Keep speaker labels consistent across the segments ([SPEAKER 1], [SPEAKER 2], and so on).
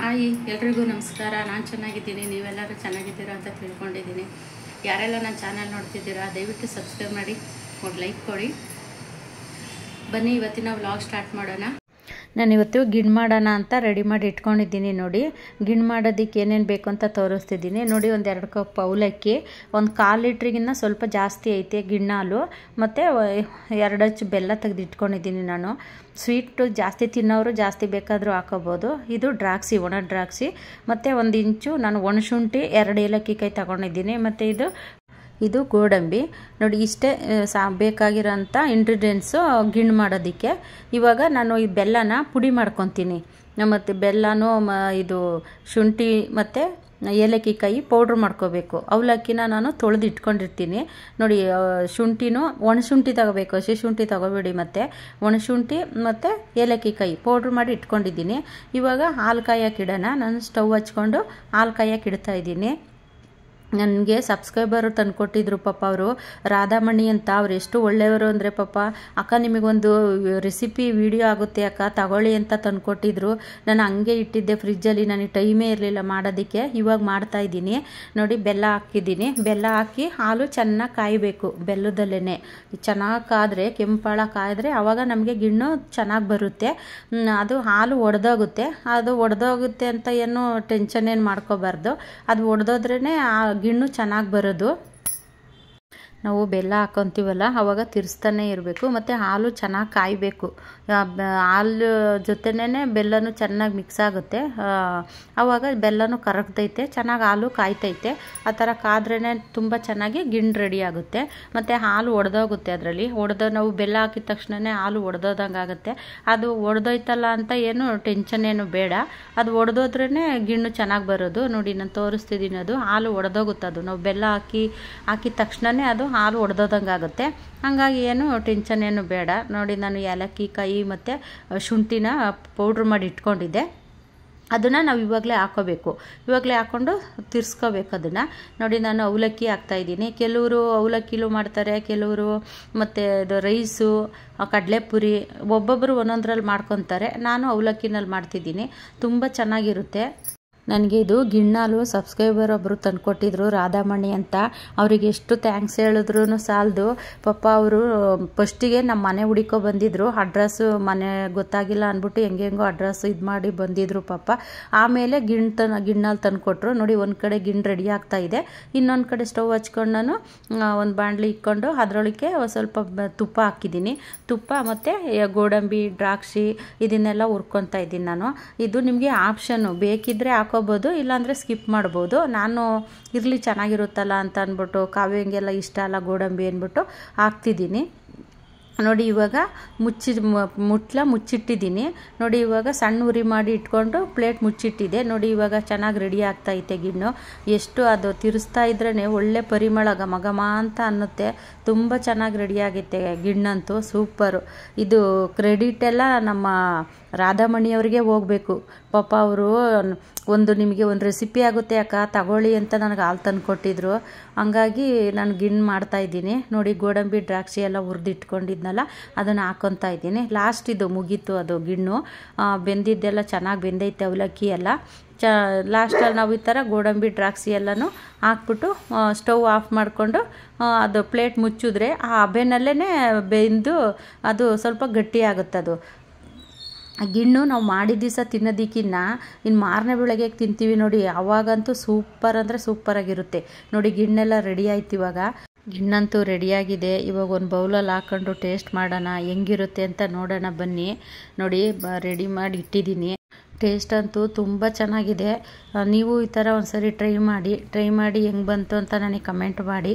[SPEAKER 1] Hi ಎಲ್ರಿಗೂ ನಮಸ್ಕಾರ. ನಾನು ಚೆನ್ನಾಗಿದ್ದೀನಿ, ನೀವೆಲ್ಲರೂ ಚೆನ್ನಾಗಿದ್ದೀರಾ ಅಂತ ತಿಳ್ಕೊಂಡಿದ್ದೀನಿ. ಯಾರೆಲ್ಲ ನನ್ನ ಚಾನಲ್ ನೋಡ್ತಿದ್ದೀರಾ ದಯವಿಟ್ಟು ಸಬ್ಸ್ಕ್ರೈಬ್ ಮಾಡಿ, ಒಂದು ಲೈಕ್ ಕೊಡಿ. ಬನ್ನಿ ಇವತ್ತಿನ ವ್ಲಾಗ್ ಸ್ಟಾರ್ಟ್ ಮಾಡೋಣ.
[SPEAKER 2] ನಾನಿವತ್ತು ಗಿಣ್ ಮಾಡೋಣ ಅಂತ ರೆಡಿ ಮಾಡಿ ಇಟ್ಕೊಂಡಿದ್ದೀನಿ. ನೋಡಿ, ಗಿಣ್ ಮಾಡೋದಕ್ಕೆ ಏನೇನು ಬೇಕು ಅಂತ ತೋರಿಸ್ತಿದ್ದೀನಿ. ನೋಡಿ, ಒಂದು 2 ಕಪ್ ಅವಲಕ್ಕಿ, ಒಂದು 1/4 ಲೀಟ್ರಿಗಿನ್ನ ಸ್ವಲ್ಪ ಜಾಸ್ತಿ ಐತೆ ಗಿಣ್ಣಾಲು, ಮತ್ತು 2 ಅಚ್ಚು ಬೆಲ್ಲ ತೆಗೆದು ಇಟ್ಕೊಂಡಿದ್ದೀನಿ. ನಾನು ಸ್ವೀಟು ಜಾಸ್ತಿ ತಿನ್ನೋರು ಜಾಸ್ತಿ ಬೇಕಾದರೂ ಹಾಕೋಬೋದು. ಇದು ದ್ರಾಕ್ಷಿ, ಒಣ ದ್ರಾಕ್ಷಿ, ಮತ್ತು 1 ಇಂಚು ನಾನು ಒಣಶುಂಠಿ, 2 ಏಲಕ್ಕಿ ಕಾಯಿ ತಗೊಂಡಿದ್ದೀನಿ, ಮತ್ತು ಇದು ಗೋಡಂಬಿ. ನೋಡಿ, ಇಷ್ಟೇ ಬೇಕಾಗಿರೋಂಥ ಇಂಗ್ರೀಡಿಯೆಂಟ್ಸು ಗಿಣ್ ಮಾಡೋದಕ್ಕೆ. ಇವಾಗ ನಾನು ಈ ಬೆಲ್ಲನ ಪುಡಿ ಮಾಡ್ಕೊತೀನಿ, ಮತ್ತು ಬೆಲ್ಲನೂ ಇದು ಶುಂಠಿ ಮತ್ತು ಏಲಕ್ಕಿ ಕಾಯಿ ಪೌಡ್ರ್ ಮಾಡ್ಕೋಬೇಕು. ಅವಲಕ್ಕಿನ ನಾನು ತೊಳೆದು ಇಟ್ಕೊಂಡಿರ್ತೀನಿ. ನೋಡಿ, ಶುಂಠಿನೂ ಒಣಶುಂಠಿ ತಗೋಬೇಕು, ಹಸಿ ಶುಂಠಿ ತಗೋಬೇಡಿ, ಮತ್ತು ಒಣಶುಂಠಿ ಮತ್ತು ಏಲಕ್ಕಿ ಕಾಯಿ ಪೌಡ್ರ್ ಮಾಡಿ ಇಟ್ಕೊಂಡಿದ್ದೀನಿ. ಇವಾಗ ಹಾಲು ಕಾಯಕ್ಕೆ ಇಡೋಣ. ನಾನು ಸ್ಟವ್ ಹಚ್ಕೊಂಡು ಹಾಲು ಕಾಯಕ್ಕೆ ಇಡ್ತಾಯಿದ್ದೀನಿ. ನನಗೆ ಸಬ್ಸ್ಕ್ರೈಬರು ತಂದುಕೊಟ್ಟಿದ್ರು ಪಾಪ, ಅವರು ರಾಧಾಮಣಿ ಅಂತ. ಅವ್ರು ಎಷ್ಟು ಒಳ್ಳೆಯವರು ಅಂದರೆ ಪಾಪ, ಅಕ್ಕ ನಿಮಗೊಂದು ರೆಸಿಪಿ ವಿಡಿಯೋ ಆಗುತ್ತೆ ಅಕ್ಕ ತಗೊಳ್ಳಿ ಅಂತ ತಂದುಕೊಟ್ಟಿದ್ರು. ನಾನು ಹಂಗೆ ಇಟ್ಟಿದ್ದೆ ಫ್ರಿಜ್ಜಲ್ಲಿ, ನನಗೆ ಟೈಮೇ ಇರಲಿಲ್ಲ ಮಾಡೋದಕ್ಕೆ. ಇವಾಗ ಮಾಡ್ತಾಯಿದ್ದೀನಿ. ನೋಡಿ, ಬೆಲ್ಲ ಹಾಕಿದ್ದೀನಿ. ಬೆಲ್ಲ ಹಾಕಿ ಹಾಲು ಚೆನ್ನಾಗಿ ಕಾಯಬೇಕು, ಬೆಲ್ಲದಲ್ಲೇ ಚೆನ್ನಾಗಿ ಕಾದರೆ, ಕೆಂಪಾಳ ಕಾಯಿದ್ರೆ ಆವಾಗ ನಮಗೆ ಗಿಣ್ಣು ಚೆನ್ನಾಗಿ ಬರುತ್ತೆ. ಅದು ಹಾಲು ಒಡೆದೋಗುತ್ತೆ. ಅದು ಒಡೆದೋಗುತ್ತೆ ಅಂತ ಏನು ಟೆನ್ಷನ್ ಏನು ಮಾಡ್ಕೋಬಾರ್ದು. ಅದು ಒಡೆದೋದ್ರೇ ಆ ಗಿಣ್ಣು ಚೆನ್ನಾಗಿ ಬರೋದು. ನಾವು ಬೆಲ್ಲ ಹಾಕೊತೀವಲ್ಲ ಆವಾಗ ತಿರ್ಸ್ತಾನೆ ಇರಬೇಕು, ಮತ್ತು ಹಾಲು ಚೆನ್ನಾಗಿ ಕಾಯಬೇಕು. ಹಾಲು ಜೊತೆನೇ ಬೆಲ್ಲನೂ ಚೆನ್ನಾಗಿ ಮಿಕ್ಸ್ ಆಗುತ್ತೆ, ಆವಾಗ ಬೆಲ್ಲನೂ ಕರಗ್ತೈತೆ, ಚೆನ್ನಾಗಿ ಹಾಲು ಕಾಯ್ತೈತೆ. ಆ ಥರ ಕಾದ್ರೇ ತುಂಬ ಚೆನ್ನಾಗಿ ಗಿಣ್ಣು ರೆಡಿ ಆಗುತ್ತೆ. ಮತ್ತು ಹಾಲು ಒಡೆದೋಗುತ್ತೆ. ಅದರಲ್ಲಿ ನಾವು ಬೆಲ್ಲ ಹಾಕಿದ ತಕ್ಷಣವೇ ಹಾಲು ಒಡೆದೋದಂಗೆ ಆಗುತ್ತೆ. ಅದು ಒಡೆದೋಯ್ತಲ್ಲ ಅಂತ ಏನು ಟೆನ್ಷನ್ ಏನು ಬೇಡ, ಅದು ಒಡೆದೋದ್ರೇ ಗಿಣ್ಣು ಚೆನ್ನಾಗಿ ಬರೋದು. ನೋಡಿ, ನಾನು ತೋರಿಸ್ತಿದ್ದೀನಿ, ಅದು ಹಾಲು ಒಡೆದೋಗುತ್ತೆ. ಅದು ನಾವು ಬೆಲ್ಲ ಹಾಕಿದ ತಕ್ಷಣವೇ ಅದು ಹಾಲು ಒಡೆದೋದಂಗೆ ಆಗುತ್ತೆ. ಹಾಗಾಗಿ ಏನು ಟೆನ್ಷನ್ ಏನು ಬೇಡ. ನೋಡಿ, ನಾನು ಏಲಕ್ಕಿ ಕಾಯಿ ಮತ್ತು ಶುಂಠಿನ ಪೌಡ್ರ್ ಮಾಡಿ ಇಟ್ಕೊಂಡಿದ್ದೆ, ಅದನ್ನು ನಾವು ಇವಾಗಲೇ ಹಾಕೋಬೇಕು. ಇವಾಗಲೇ ಹಾಕ್ಕೊಂಡು ತಿರ್ಸ್ಕೋಬೇಕು ಅದನ್ನು. ನೋಡಿ, ನಾನು ಅವಲಕ್ಕಿ ಹಾಕ್ತಾಯಿದ್ದೀನಿ. ಕೆಲವರು ಅವಲಕ್ಕಿಲೂ ಮಾಡ್ತಾರೆ, ಕೆಲವರು ಮತ್ತು ಇದು ರೈಸು, ಕಡಲೆಪುರಿ, ಒಬ್ಬೊಬ್ಬರು ಒಂದೊಂದರಲ್ಲಿ ಮಾಡ್ಕೊತಾರೆ. ನಾನು ಅವಲಕ್ಕಿನಲ್ಲಿ ಮಾಡ್ತಿದ್ದೀನಿ, ತುಂಬ ಚೆನ್ನಾಗಿರುತ್ತೆ. ನನಗೆ ಇದು ಗಿಣ್ಣಾಲು ಸಬ್ಸ್ಕ್ರೈಬರ್ ಒಬ್ಬರು ತಂದುಕೊಟ್ಟಿದ್ರು, ರಾಧಾಮಣಿ ಅಂತ. ಅವರಿಗೆ ಎಷ್ಟು ಥ್ಯಾಂಕ್ಸ್ ಹೇಳಿದ್ರು ಸಾಲದು ಪಾಪ. ಅವರು ಫಸ್ಟಿಗೆ ನಮ್ಮ ಮನೆ ಹುಡುಕೋ ಬಂದಿದ್ದರು, ಅಡ್ರೆಸ್ಸು ಮನೆ ಗೊತ್ತಾಗಿಲ್ಲ ಅಂದ್ಬಿಟ್ಟು ಹೆಂಗೆಂಗೋ ಅಡ್ರೆಸ್ ಇದು ಮಾಡಿ ಬಂದಿದ್ದರು ಪಾಪ. ಆಮೇಲೆ ಗಿಣ್ಣಾಲು ತಂದುಕೊಟ್ರು. ನೋಡಿ, ಒಂದು ಕಡೆ ಗಿಣ್ಣು ರೆಡಿ ಆಗ್ತಾ ಇದೆ, ಇನ್ನೊಂದು ಕಡೆ ಸ್ಟವ್ ಹಚ್ಕೊಂಡು ನಾನು ಒಂದು ಬಾಣಲಿ ಇಟ್ಕೊಂಡು ಅದರೊಳಗೆ ಸ್ವಲ್ಪ ತುಪ್ಪ ಹಾಕಿದ್ದೀನಿ. ತುಪ್ಪ ಮತ್ತು ಗೋಡಂಬಿ, ದ್ರಾಕ್ಷಿ ಇದನ್ನೆಲ್ಲ ಹುರ್ಕೊತಾ ಇದ್ದೀನಿ ನಾನು. ಇದು ನಿಮಗೆ ಆಪ್ಷನ್ನು, ಬೇಕಿದ್ದರೆ ಹಾಕೋಬೋದು, ಇಲ್ಲಾಂದರೆ ಸ್ಕಿಪ್ ಮಾಡ್ಬೋದು. ನಾನು ಇರಲಿ ಚೆನ್ನಾಗಿರುತ್ತಲ್ಲ ಅಂತ ಅಂದ್ಬಿಟ್ಟು, ಕಾವ್ಯಂಗೆಲ್ಲ ಇಷ್ಟ ಅಲ್ಲ ಗೋಡಂಬಿ ಅಂದ್ಬಿಟ್ಟು ಹಾಕ್ತಿದ್ದೀನಿ. ನೋಡಿ, ಇವಾಗ ಮುಚ್ಚಿಟ್ಟಿದ್ದೀನಿ. ನೋಡಿ, ಇವಾಗ ಸಣ್ಣ ಉರಿ ಮಾಡಿ ಇಟ್ಕೊಂಡು ಪ್ಲೇಟ್ ಮುಚ್ಚಿಟ್ಟಿದೆ. ನೋಡಿ, ಇವಾಗ ಚೆನ್ನಾಗಿ ರೆಡಿ ಆಗ್ತಾಯಿದೆ ಗಿಣ್ಣು. ಎಷ್ಟು ಅದು ತಿರ್ಸ್ತಾ ಇದ್ರೇ ಒಳ್ಳೆ ಪರಿಮಳ ಘಮ ಅಂತ ಅನ್ನುತ್ತೆ. ತುಂಬ ಚೆನ್ನಾಗಿ ರೆಡಿಯಾಗುತ್ತೆ ಗಿಣ್ಣಂತೂ, ಸೂಪರು. ಇದು ಕ್ರೆಡಿಟ್ ಎಲ್ಲ ನಮ್ಮ ರಾಧಾಮಣಿಯವರಿಗೆ ಹೋಗಬೇಕು ಪಾಪ. ಅವರು ನಿಮಗೆ ಒಂದು ರೆಸಿಪಿ ಆಗುತ್ತೆ ಅಕ್ಕ ತಗೊಳ್ಳಿ ಅಂತ ನನಗೆ ಹಾಲು ತಂದು ಕೊಟ್ಟಿದ್ರು. ಹಂಗಾಗಿ ನಾನು ಗಿಣ್ಣು ಮಾಡ್ತಾಯಿದ್ದೀನಿ. ನೋಡಿ, ಗೋಡಂಬಿ, ದ್ರಾಕ್ಷಿ ಎಲ್ಲ ಹುರಿದಿಟ್ಕೊಂಡಿದ್ನಲ್ಲ ಅದನ್ನು ಹಾಕ್ಕೊತಾ ಇದ್ದೀನಿ. ಲಾಸ್ಟ್ ಇದು ಮುಗೀತು, ಅದು ಗಿಣ್ಣು ಬೆಂದಿದ್ದೆಲ್ಲ ಚೆನ್ನಾಗಿ ಬೆಂದೈತೆ ಅವಲಕ್ಕಿ ಎಲ್ಲ. ಲಾಸ್ಟಲ್ಲಿ ನಾವು ಈ ಥರ ಗೋಡಂಬಿ, ದ್ರಾಕ್ಷಿ ಎಲ್ಲನೂ ಹಾಕ್ಬಿಟ್ಟು ಸ್ಟವ್ ಆಫ್ ಮಾಡಿಕೊಂಡು ಅದು ಪ್ಲೇಟ್ ಮುಚ್ಚಿದ್ರೆ ಆ ಹಬೆನಲ್ಲೇ ಬೆಂದು ಅದು ಸ್ವಲ್ಪ ಗಟ್ಟಿ ಆಗುತ್ತೆ. ಅದು ಗಿಣ್ಣು ನಾವು ಮಾಡಿದ ದಿವಸ ತಿನ್ನೋದಕ್ಕಿನ್ನ ಇನ್ನು ಮಾರನೇ ಬೆಳಗ್ಗೆ ತಿಂತೀವಿ ನೋಡಿ, ಆವಾಗಂತೂ ಸೂಪರ್ ಅಂದರೆ ಸೂಪರಾಗಿರುತ್ತೆ. ನೋಡಿ, ಗಿಣ್ಣೆಲ್ಲ ರೆಡಿ ಆಯ್ತು. ಇವಾಗ ಗಿಣ್ಣಂತೂ ರೆಡಿಯಾಗಿದೆ. ಇವಾಗ ಒಂದು ಬೌಲಲ್ಲಿ ಹಾಕ್ಕೊಂಡು ಟೇಸ್ಟ್ ಮಾಡೋಣ, ಹೆಂಗಿರುತ್ತೆ ಅಂತ ನೋಡೋಣ ಬನ್ನಿ. ನೋಡಿ, ರೆಡಿ ಮಾಡಿ ಇಟ್ಟಿದ್ದೀನಿ. ಟೇಸ್ಟ್ ಅಂತೂ ತುಂಬ ಚೆನ್ನಾಗಿದೆ. ನೀವು ಈ ಥರ ಒಂದು ಸರಿ ಟ್ರೈ ಮಾಡಿ ಹೆಂಗೆ ಬಂತು ಅಂತ ನನಗೆ ಕಮೆಂಟ್ ಮಾಡಿ.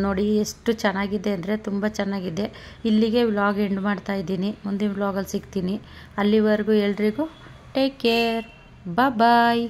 [SPEAKER 2] ನೋಡಿ, ಎಷ್ಟು ಚೆನ್ನಾಗಿದೆ ಅಂದರೆ ತುಂಬ ಚೆನ್ನಾಗಿದೆ. ಇಲ್ಲಿಗೆ ವ್ಲಾಗ್ ಎಂಡ್ ಮಾಡ್ತಾಯಿದ್ದೀನಿ. ಮುಂದಿನ ವ್ಲಾಗಲ್ಲಿ ಸಿಗ್ತೀನಿ. ಅಲ್ಲಿವರೆಗೂ ಎಲ್ರಿಗೂ ಟೇಕ್ ಕೇರ್, ಬಾಯ್.